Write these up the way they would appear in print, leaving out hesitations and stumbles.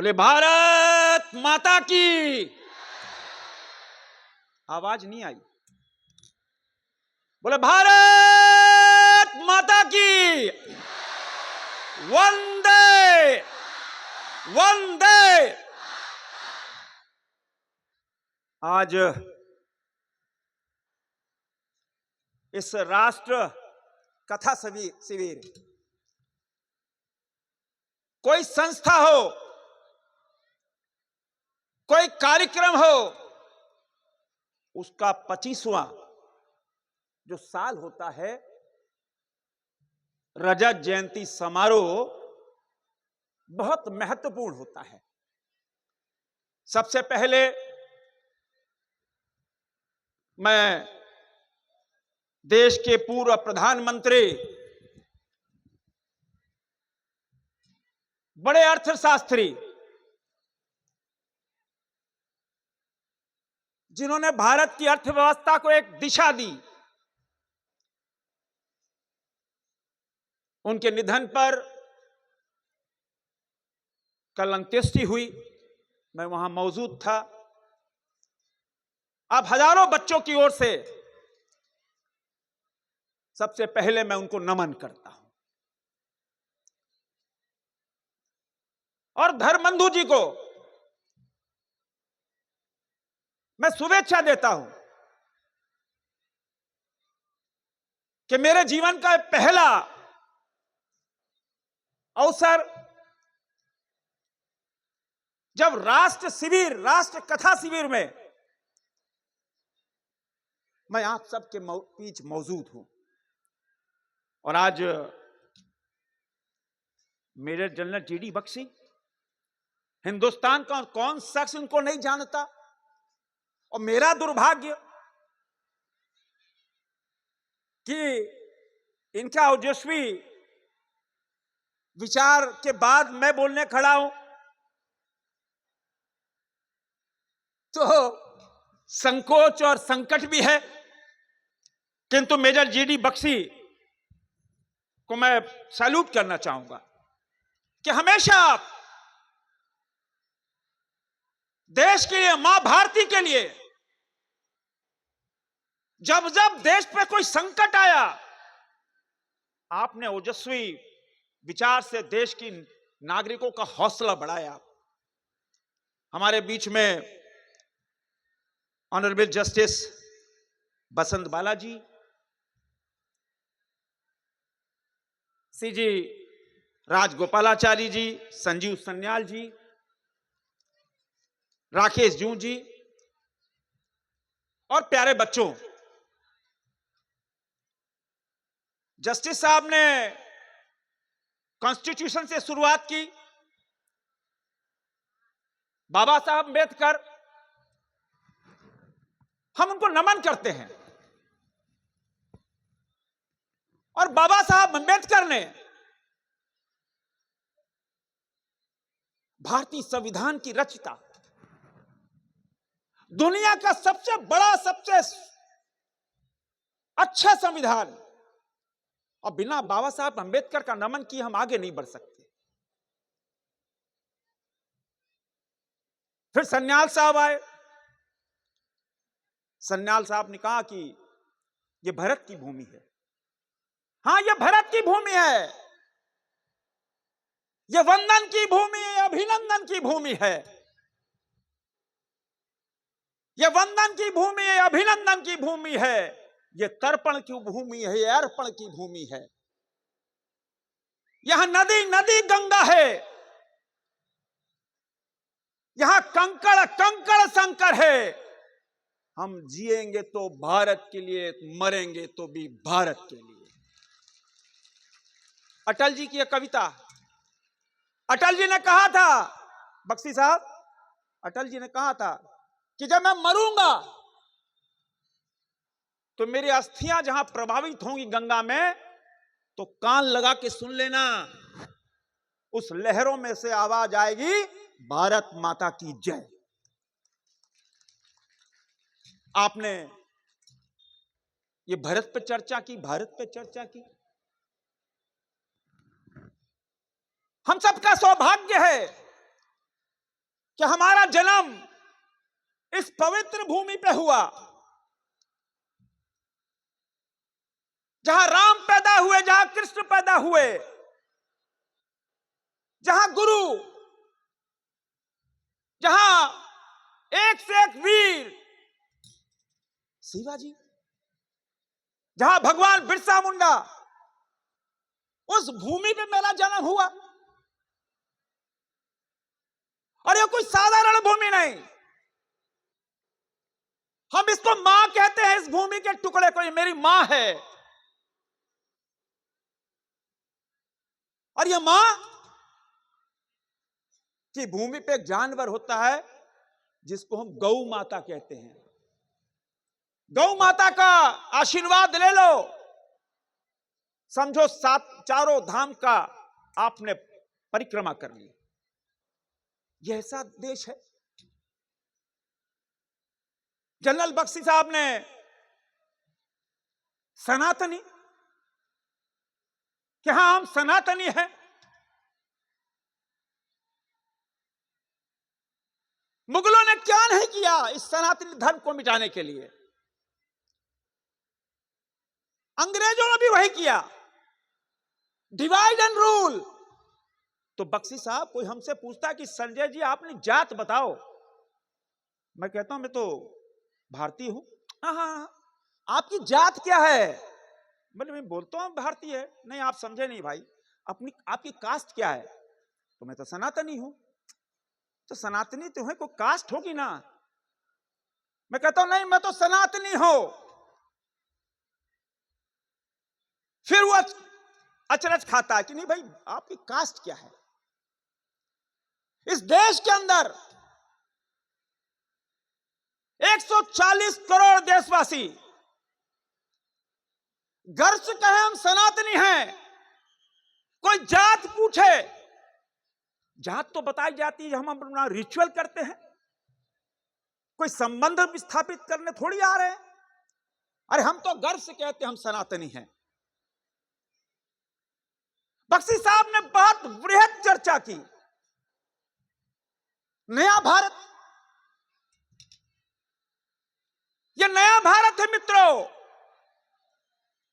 बोले भारत माता की। आवाज नहीं आई। बोले भारत माता की। वंदे वंदे। आज इस राष्ट्र कथा शिविर कोई संस्था हो, कोई कार्यक्रम हो, उसका 25वां जो साल होता है, रजत जयंती समारोह बहुत महत्वपूर्ण होता है। सबसे पहले मैं देश के पूर्व प्रधानमंत्री, बड़े अर्थशास्त्री, जिन्होंने भारत की अर्थव्यवस्था को एक दिशा दी, उनके निधन पर कल अंत्येष्टि हुई। मैं वहां मौजूद था। अब हजारों बच्चों की ओर से सबसे पहले मैं उनको नमन करता हूं और धर्मबंधु जी को मैं शुभेच्छा देता हूं कि मेरे जीवन का पहला अवसर जब राष्ट्र कथा शिविर में मैं आप सबके बीच मौजूद हूं। और आज major general GD Bakshi, Hindustan का कौन शख्स उनको नहीं जानता। और मेरा दुर्भाग्य कि इनका ओजस्वी विचार के बाद मैं बोलने खड़ा हूं, तो संकोच और संकट भी है। किंतु मेजर जीडी बख्शी को मैं सैल्यूट करना चाहूंगा कि हमेशा देश के लिए, मां भारती के लिए, जब जब देश पे कोई संकट आया, आपने ओजस्वी विचार से देश की नागरिकों का हौसला बढ़ाया। हमारे बीच में ऑनरेबल जस्टिस बसंत बालाजी, सीजी राजगोपालाचारी जी, संजीव सन्याल जी, राकेश जू जी और प्यारे बच्चों, जस्टिस साहब ने कॉन्स्टिट्यूशन से शुरुआत की। बाबा साहब अम्बेडकर, हम उनको नमन करते हैं। और बाबा साहब अम्बेडकर ने भारतीय संविधान की रचना, दुनिया का सबसे बड़ा, सबसे अच्छा संविधान, और बिना बाबा साहब अम्बेडकर का नमन किए हम आगे नहीं बढ़ सकते। फिर सन्याल साहब आए। सन्याल साहब ने कहा कि यह भारत की भूमि है। हां, यह भारत की भूमि है, यह वंदन की भूमि है, अभिनंदन की भूमि है। यह वंदन की भूमि है, अभिनंदन की भूमि है, यह तर्पण की भूमि है, यह अर्पण की भूमि है। यहां नदी नदी गंगा है, यहां कंकड़ कंकड़ शंकर है। हम जिएंगे तो भारत के लिए, मरेंगे तो भी भारत के लिए। अटल जी की यह कविता, अटल जी ने कहा था, बख्शी साहब, अटल जी ने कहा था कि जब मैं मरूंगा तो मेरी अस्थियां जहां प्रभावित होंगी गंगा में, तो कान लगा के सुन लेना, उस लहरों में से आवाज आएगी, भारत माता की जय। आपने ये भारत पे चर्चा की, भारत पे चर्चा की। हम सबका सौभाग्य है कि हमारा जन्म इस पवित्र भूमि पे हुआ, जहां राम पैदा हुए, जहां कृष्ण पैदा हुए, जहां गुरु, जहां एक से एक वीर शिवाजी, जहां भगवान बिरसा मुंडा, उस भूमि पे मेरा जन्म हुआ। और ये कोई साधारण भूमि नहीं, हम इसको मां कहते हैं, इस भूमि के टुकड़े को, ये मेरी मां है। और ये मां की भूमि पे एक जानवर होता है जिसको हम गौ माता कहते हैं। गौ माता का आशीर्वाद ले लो, समझो चारों धाम का आपने परिक्रमा कर ली। यह ऐसा देश है। जनरल बख्शी साहब ने सनातनी, कि हां हम सनातनी हैं, मुगलों ने क्या नहीं किया इस सनातनी धर्म को मिटाने के लिए, अंग्रेजों ने भी वही किया, डिवाइड एंड रूल। तो बख्शी साहब, कोई हमसे पूछता है कि संजय जी आपने जात बताओ, मैं कहता हूं मैं तो भारतीय हूं। हाँ, आपकी जात क्या है? बोले मैं बोलता हूं भारतीय है। नहीं, आप समझे नहीं भाई, आपकी कास्ट क्या है? तो मैं तो सनातनी हूं। तो सनातनी तो है, कोई कास्ट होगी ना। मैं कहता हूं नहीं, मैं तो सनातनी हूं। फिर वो अचरज खाता है कि नहीं भाई, आपकी कास्ट क्या है? इस देश के अंदर 140 करोड़ देशवासी गर्व से कहे हम सनातनी हैं। कोई जात पूछे, जात तो बताई जाती है, हम अपना रिचुअल करते हैं, कोई संबंध स्थापित करने थोड़ी आ रहे हैं। अरे हम तो गर्व से कहते हैं हम सनातनी हैं। बख्शी साहब ने बहुत वृहद चर्चा की। नया भारत, ये नया भारत है मित्रों,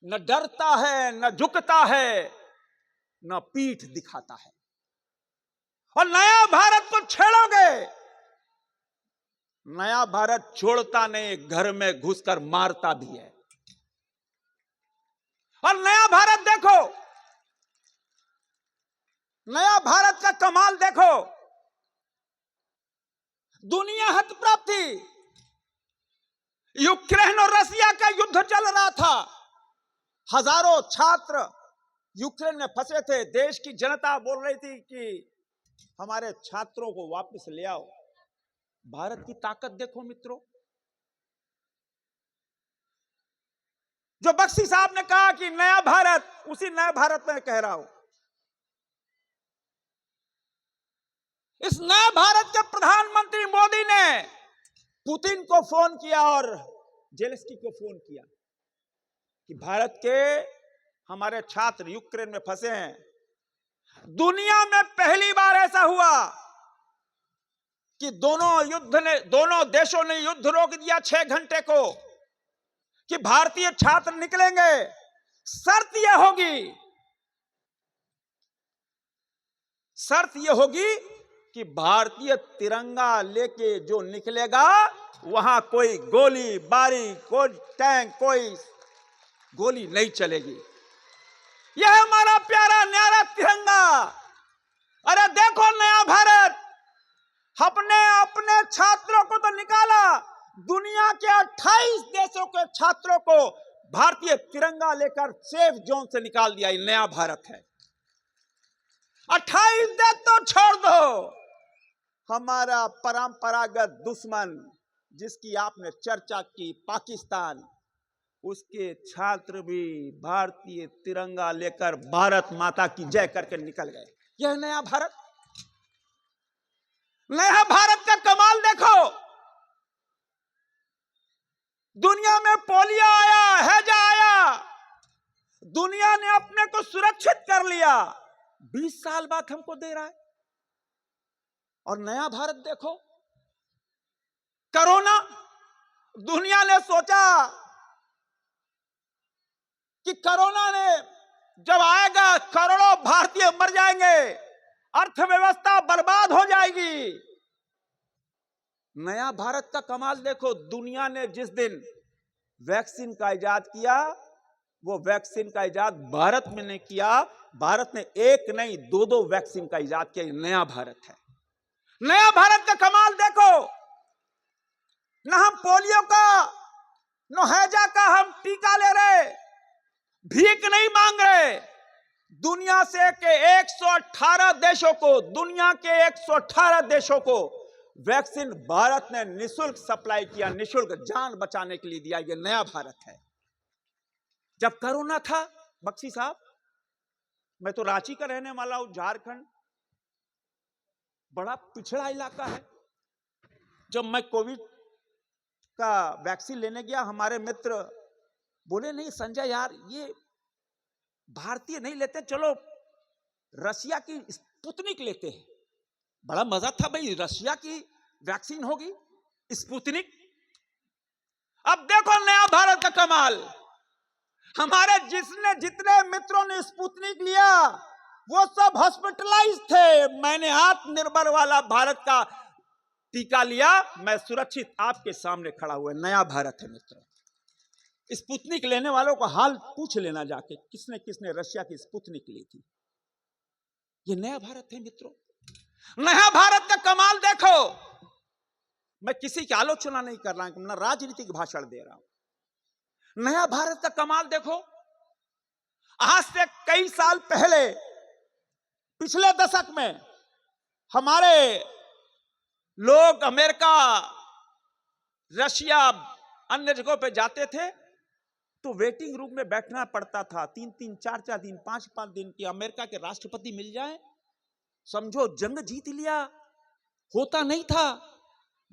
न डरता है, न झुकता है, न पीठ दिखाता है। और नया भारत को छेड़ोगे, नया भारत छोड़ता नहीं, घर में घुसकर मारता भी है। और नया भारत देखो, नया भारत का कमाल देखो, दुनिया हत प्राप्त थी। यूक्रेन और रसिया का युद्ध चल रहा था, हजारों छात्र यूक्रेन में फंसे थे। देश की जनता बोल रही थी कि हमारे छात्रों को वापस ले आओ। भारत की ताकत देखो मित्रों। जो बख्शी साहब ने कहा कि नया भारत, उसी नया भारत में कह रहा हूं। इस नए भारत के प्रधानमंत्री मोदी ने पुतिन को फोन किया और जेलेंस्की को फोन किया कि भारत के हमारे छात्र यूक्रेन में फंसे हैं। दुनिया में पहली बार ऐसा हुआ कि दोनों देशों ने युद्ध रोक दिया 6 घंटे को, कि भारतीय छात्र निकलेंगे। शर्त यह होगी कि भारतीय तिरंगा लेके जो निकलेगा, वहां कोई गोली बारी, कोई टैंक, कोई गोली नहीं चलेगी। यह हमारा प्यारा न्यारा तिरंगा। अरे देखो नया भारत, अपने छात्रों को तो निकाला, दुनिया के 28 देशों के छात्रों को भारतीय तिरंगा लेकर सेफ जोन से निकाल दिया। ये नया भारत है। 28 देश तो छोड़ दो, हमारा परंपरागत दुश्मन जिसकी आपने चर्चा की, पाकिस्तान, उसके छात्र भी भारतीय तिरंगा लेकर भारत माता की जय करके निकल गए। यह नया भारत। नया भारत का कमाल देखो, दुनिया में पोलियो आया, हैजा आया, दुनिया ने अपने को सुरक्षित कर लिया। 20 साल बाद हमको दे रहा है। और नया भारत देखो, कोरोना, दुनिया ने सोचा कि कोरोना ने जब आएगा करोड़ों भारतीय मर जाएंगे, अर्थव्यवस्था बर्बाद हो जाएगी। नया भारत का कमाल देखो, दुनिया ने जिस दिन वैक्सीन का इजाद किया, वो वैक्सीन का इजाद भारत में ने किया। भारत ने एक नहीं दो दो वैक्सीन का इजाद किया। नया भारत है। नया भारत का कमाल देखो, ना हम पोलियो का, न हैजा का हम टीका ले रहे, भीख नहीं मांग रहे। दुनिया से के 118 देशों को, दुनिया के 118 देशों को वैक्सीन भारत ने निशुल्क सप्लाई किया, निशुल्क, जान बचाने के लिए दिया। ये नया भारत है। जब कोरोना था, बख्शी साहब, मैं तो रांची का रहने वाला हूं, झारखंड बड़ा पिछड़ा इलाका है। जब मैं कोविड का वैक्सीन लेने गया, हमारे मित्र बोले नहीं संजय यार, ये भारतीय नहीं लेते, चलो रशिया की स्पुतनिक लेते हैं। बड़ा मजा था भाई, रशिया की वैक्सीन होगी, स्पुतनिक। अब देखो नया भारत का कमाल, हमारे जितने मित्रों ने स्पुतनिक लिया वो सब हॉस्पिटलाइज थे। मैंने आत्मनिर्भर वाला भारत का टीका लिया, मैं सुरक्षित आपके सामने खड़ा हुआ। नया भारत है मित्रों। स्पुतनिक लेने वालों को हाल पूछ लेना जाके, किसने किसने रशिया की स्पुतनिक ली थी। ये नया भारत है मित्रों। नया भारत का कमाल देखो, मैं किसी की आलोचना नहीं कर रहा हूं, मैं राजनीतिक भाषण दे रहा हूं। नया भारत का कमाल देखो, आज से कई साल पहले, पिछले दशक में हमारे लोग अमेरिका, रशिया, अन्य जगहों पे जाते थे तो वेटिंग रूम में बैठना पड़ता था, 3-3, 4-4 दिन, 5-5 दिन की। अमेरिका के राष्ट्रपति मिल जाए, समझो जंग जीत लिया। होता नहीं था,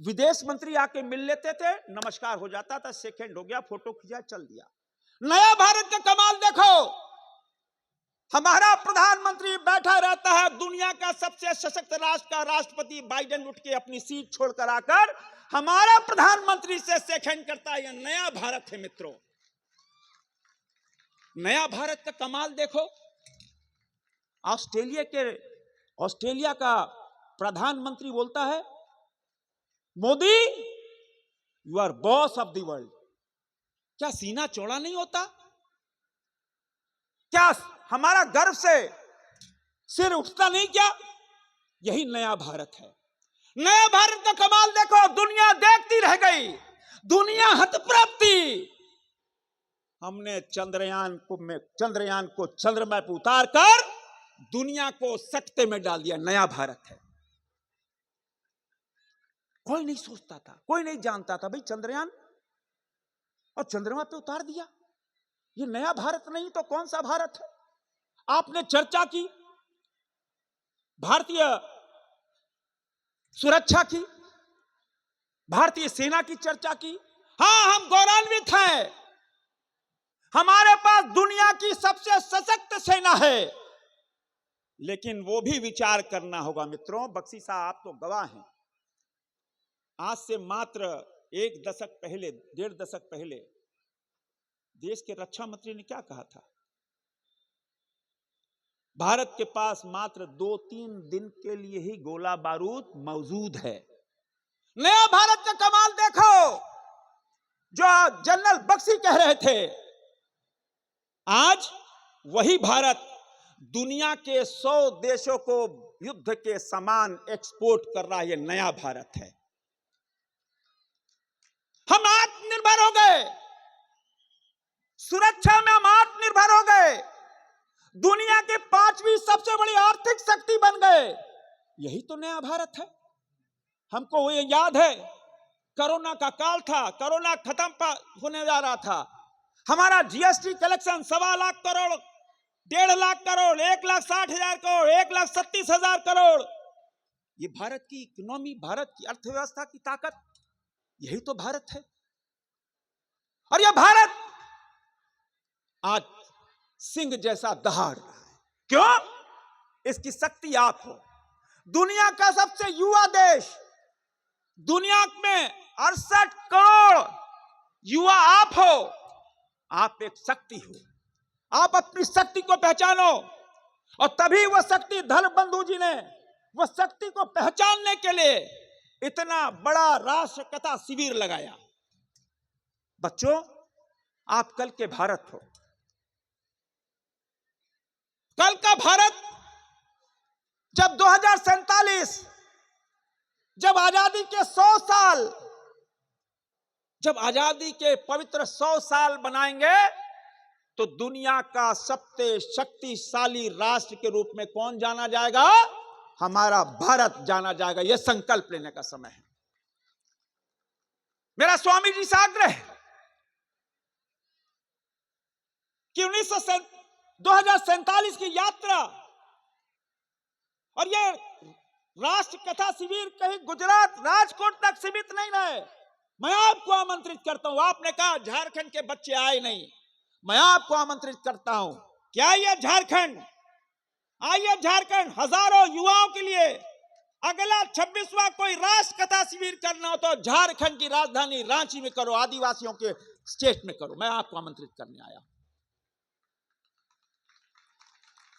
विदेश मंत्री आके मिल लेते थे, नमस्कार हो जाता था, सेकंड हो गया, फोटो खींचा, चल दिया। नया भारत का कमाल देखो, हमारा प्रधानमंत्री बैठा रहता है, दुनिया का सबसे सशक्त राष्ट्र का राष्ट्रपति बाइडेन उठ के अपनी सीट छोड़कर आकर हमारा प्रधानमंत्री से सेकंड करता है। यह नया भारत है मित्रों। नया भारत का कमाल देखो, ऑस्ट्रेलिया का प्रधानमंत्री बोलता है, Modi you are boss of the world. क्या सीना चौड़ा नहीं होता? क्या हमारा गर्व से सिर उठता नहीं क्या? यही नया भारत है। नया भारत का कमाल देखो, दुनिया देखती रह गई, दुनिया हतप्रभ थी। हमने चंद्रयान को चंद्रमा पर उतार कर दुनिया को सकते में डाल दिया। नया भारत है। कोई नहीं सोचता था, कोई नहीं जानता था भाई चंद्रयान, और चंद्रमा पे उतार दिया। ये नया भारत नहीं तो कौन सा भारत है? आपने चर्चा की भारतीय सुरक्षा की, भारतीय सेना की चर्चा की। हां, हम गौरवान्वित हैं, हमारे पास दुनिया की सबसे सशक्त सेना है। लेकिन वो भी विचार करना होगा मित्रों। बख्शी साहब, आप तो गवाह हैं। आज से मात्र 1 दशक पहले, 1.5 दशक पहले देश के रक्षा मंत्री ने क्या कहा था? भारत के पास मात्र 2-3 दिन के लिए ही गोला बारूद मौजूद है। नया भारत का कमाल देखो, जो जनरल बख्शी कह रहे थे, आज वही भारत दुनिया के 100 देशों को युद्ध के सामान एक्सपोर्ट कर रहा है। यह नया भारत है। हम आत्मनिर्भर हो गए, सुरक्षा में हम आत्मनिर्भर हो गए, दुनिया के 5वीं सबसे बड़ी आर्थिक शक्ति बन गए। यही तो नया भारत है। हमको वो याद है, कोरोना का काल था, कोरोना खत्म होने जा रहा था, हमारा जीएसटी कलेक्शन 1.25 लाख करोड़, 1.5 लाख करोड़, 1,60,000 करोड़, 1,37,000 करोड़। ये भारत की इकोनॉमी, भारत की अर्थव्यवस्था की ताकत, यही तो भारत है। और यह भारत आज सिंह जैसा दहाड़ रहा है। क्यों? इसकी शक्ति आप हो। दुनिया का सबसे युवा देश, दुनिया में 68 करोड़ युवा आप हो। आप एक शक्ति हो, आप अपनी शक्ति को पहचानो। और तभी वह शक्ति, धन बंधु जी ने वह शक्ति को पहचानने के लिए इतना बड़ा राष्ट्र कथा शिविर लगाया। बच्चों, आप कल के भारत हो। कल का भारत जब 2047, जब आजादी के 100 साल, जब आजादी के पवित्र 100 साल बनाएंगे, तो दुनिया का सबसे शक्तिशाली राष्ट्र के रूप में कौन जाना जाएगा? हमारा भारत जाना जाएगा। यह संकल्प लेने का समय है। मेरा स्वामी जी से आग्रह है कि 2047 की यात्रा और यह राष्ट्र कथा शिविर कहीं गुजरात, राजकोट तक सीमित नहीं रहे। मैं आपको आमंत्रित करता हूं। आपने कहा झारखंड के बच्चे आए नहीं, मैं आपको आमंत्रित करता हूं कि आइए झारखंड, आइए झारखंड। हजारों युवाओं के लिए अगला 26वां कोई राष्ट्र कथा शिविर करना हो तो झारखंड की राजधानी रांची में करो, आदिवासियों के स्टेट में करो। मैं आपको आमंत्रित करने आया।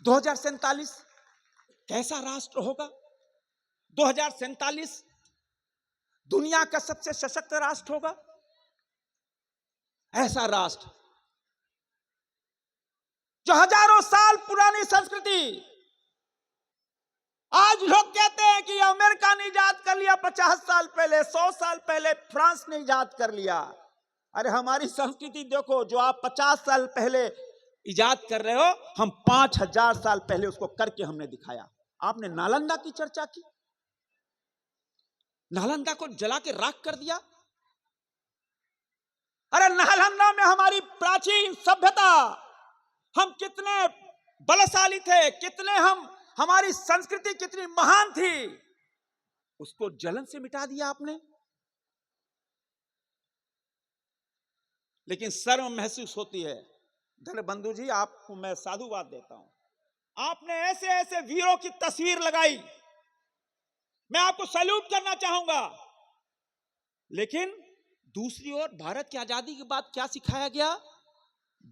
2047 कैसा राष्ट्र होगा? 2047 दुनिया का सबसे सशक्त राष्ट्र होगा। ऐसा राष्ट्र जो हजारों साल पुरानी संस्कृति, आज लोग कहते हैं कि अमेरिका ने इजाद कर लिया 50 साल पहले, 100 साल पहले फ्रांस ने इजाद कर लिया। अरे हमारी संस्कृति देखो, जो आप 50 साल पहले इजाद कर रहे हो, हम 5000 साल पहले उसको करके हमने दिखाया। आपने नालंदा की चर्चा की, नालंदा को जला के राख कर दिया। अरे नालंदा में हमारी प्राचीन सभ्यता, हम कितने बलशाली थे, कितने हमारी संस्कृति कितनी महान थी, उसको जलन से मिटा दिया आपने। लेकिन शर्म महसूस होती है। धन बंधु जी, आपको मैं साधुवाद देता हूं। आपने ऐसे ऐसे वीरों की तस्वीर लगाई, मैं आपको सैल्यूट करना चाहूंगा। लेकिन दूसरी ओर भारत की आजादी के बाद क्या सिखाया गया?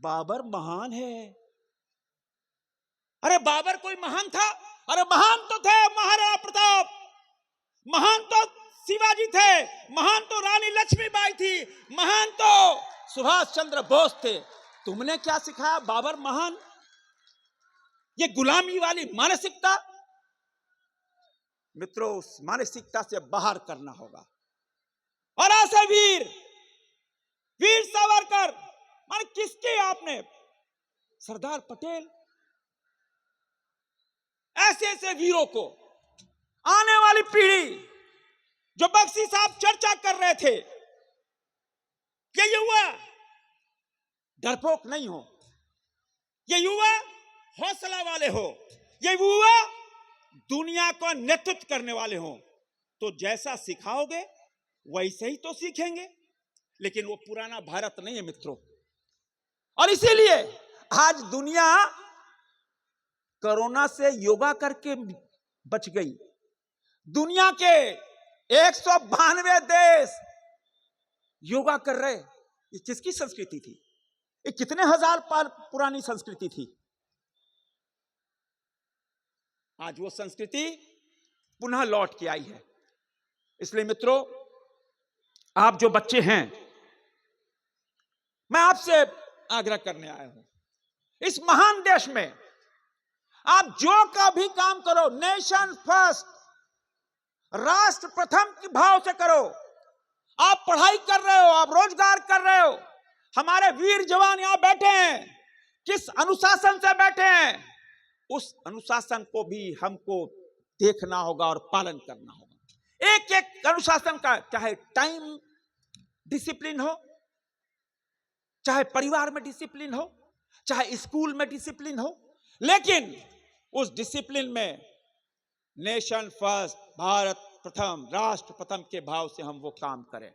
बाबर महान है। अरे बाबर कोई महान था? अरे महान तो थे महाराणा प्रताप, महान तो शिवाजी थे, महान तो रानी लक्ष्मीबाई थी, महान तो सुभाष चंद्र बोस थे। तुमने क्या सिखाया? बाबर महान? ये गुलामी वाली मानसिकता, मित्रों, उस मानसिकता से बाहर करना होगा। और ऐसे वीर सावरकर, मान किसके आपने, सरदार पटेल, ऐसे ऐसे वीरों को आने वाली पीढ़ी, जो बख्शी साहब चर्चा कर रहे थे, ये युवा डरपोक नहीं हो, ये युवा हौसला वाले हो, ये युवा दुनिया को नेतृत्व करने वाले हो। तो जैसा सिखाओगे वैसे ही तो सीखेंगे। लेकिन वो पुराना भारत नहीं है मित्रों। और इसीलिए आज दुनिया कोरोना से योगा करके बच गई। दुनिया के 192 देश योगा कर रहे। ये किसकी संस्कृति थी? ये कितने हजार साल पुरानी संस्कृति थी। आज वो संस्कृति पुनः लौट के आई है। इसलिए मित्रों, आप जो बच्चे हैं, मैं आपसे आग्रह करने आया हूं, इस महान देश में आप जो का भी काम करो, नेशन फर्स्ट, राष्ट्र प्रथम के भाव से करो। आप पढ़ाई कर रहे हो, आप रोजगार कर रहे हो, हमारे वीर जवान यहां बैठे हैं, किस अनुशासन से बैठे हैं, उस अनुशासन को भी हमको देखना होगा और पालन करना होगा। एक एक अनुशासन का, चाहे टाइम डिसिप्लिन हो, चाहे परिवार में डिसिप्लिन हो, चाहे स्कूल में डिसिप्लिन हो, लेकिन उस डिसिप्लिन में नेशन फर्स्ट, भारत प्रथम, राष्ट्र प्रथम के भाव से हम वो काम करें।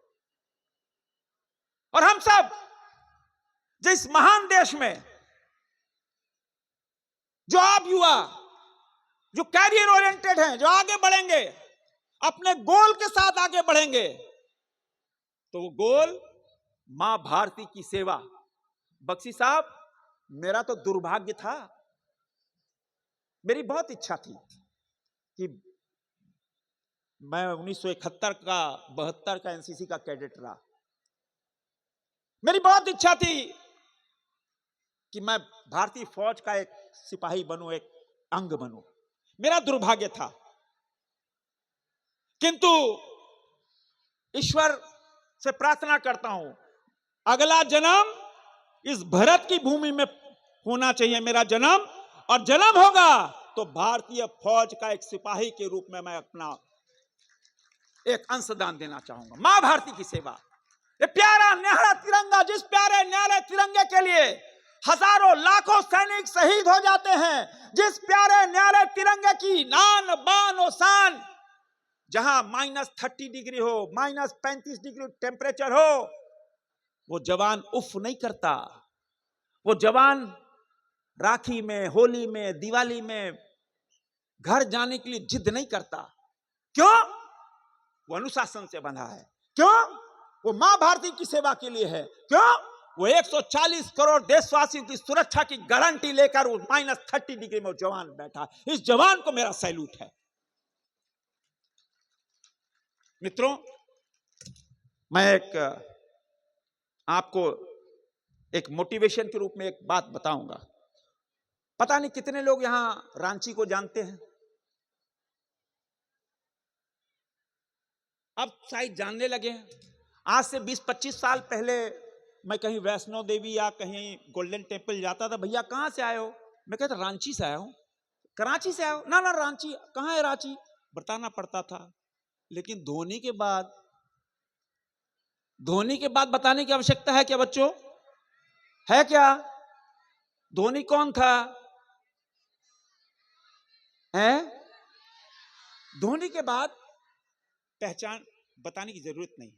और हम सब जिस महान देश में, जो आप युवा, जो कैरियर ओरिएंटेड हैं, जो आगे बढ़ेंगे, अपने गोल के साथ आगे बढ़ेंगे, तो वो गोल मां भारती की सेवा। बख्शी साहब, मेरा तो दुर्भाग्य था, मेरी बहुत इच्छा थी कि मैं 1971 का 72 का एनसीसी का कैडेट रहा। मेरी बहुत इच्छा थी कि मैं भारतीय फौज का एक सिपाही बनूं, एक अंग बनूं। मेरा दुर्भाग्य था, किंतु ईश्वर से प्रार्थना करता हूं, अगला जन्म इस भारत की भूमि में होना चाहिए मेरा जन्म, और जन्म होगा तो भारतीय फौज का एक सिपाही के रूप में मैं अपना एक अंशदान देना चाहूंगा। मां भारती की सेवा, ये प्यारा न्यारा तिरंगा, जिस प्यारे न्यारे तिरंगे के लिए हजारों लाखों सैनिक शहीद हो जाते हैं, जिस प्यारे न्यारे तिरंगे की नान बान और शान, जहां -30 डिग्री हो, -35 डिग्री टेम्परेचर हो, वो जवान उफ नहीं करता। वो जवान राखी में, होली में, दिवाली में घर जाने के लिए जिद नहीं करता। क्यों? वो अनुशासन से बंधा है। क्यों? वो मां भारती की सेवा के लिए है। क्यों? वो 140 करोड़ देशवासियों की सुरक्षा की गारंटी लेकर वो -30 डिग्री में वो जवान बैठा। इस जवान को मेरा सैल्यूट है। मित्रों, मैं आपको एक मोटिवेशन के रूप में एक बात बताऊंगा। पता नहीं कितने लोग यहां रांची को जानते हैं, अब शायद जानने लगे हैं। आज से 20-25 साल पहले मैं कहीं वैष्णो देवी या कहीं गोल्डन टेम्पल जाता था, भैया कहां से आए हो? मैं कहता रांची से आया हूं। कराची से आए हो? ना रांची। कहां है रांची? बताना पड़ता था। लेकिन धोनी के बाद बताने की आवश्यकता है क्या बच्चों? है क्या? धोनी कौन था? है? धोनी के बाद पहचान बताने की जरूरत नहीं।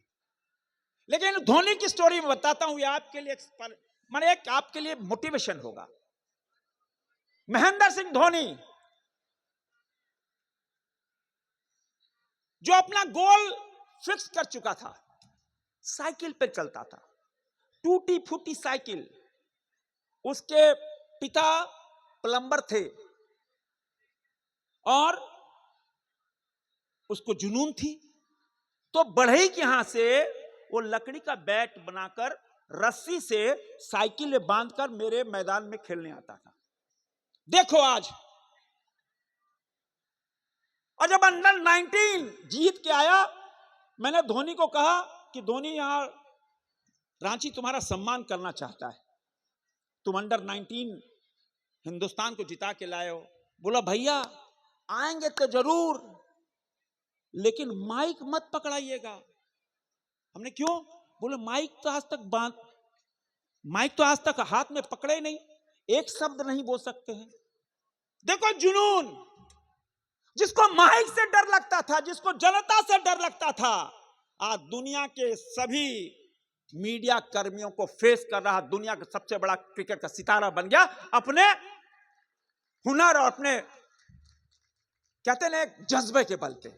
लेकिन धोनी की स्टोरी में बताता हूं, ये आपके लिए एक आपके लिए मोटिवेशन होगा। महेंद्र सिंह धोनी जो अपना गोल फिक्स कर चुका था, साइकिल पे चलता था, टूटी फूटी साइकिल। उसके पिता प्लम्बर थे और उसको जुनून थी, तो बढ़ई के यहां से वो लकड़ी का बैट बनाकर रस्सी से साइकिल में बांधकर मेरे मैदान में खेलने आता था। देखो आज, और जब अंडर 19 जीत के आया, मैंने धोनी को कहा कि धोनी यहां रांची तुम्हारा सम्मान करना चाहता है, तुम अंडर 19 हिंदुस्तान को जिता के लाए हो। बोला भैया आएंगे तो जरूर, लेकिन माइक मत पकड़ाइएगा। हमने क्यों? बोले माइक तो आज तक हाथ में पकड़े नहीं, एक शब्द नहीं बोल सकते हैं। देखो जुनून, जिसको माइक से डर लगता था, जिसको जनता से डर लगता था, आज दुनिया के सभी मीडिया कर्मियों को फेस कर रहा, दुनिया का सबसे बड़ा क्रिकेट का सितारा बन गया, अपने हुनर और अपने कहते हैं जज्बे के बल पे।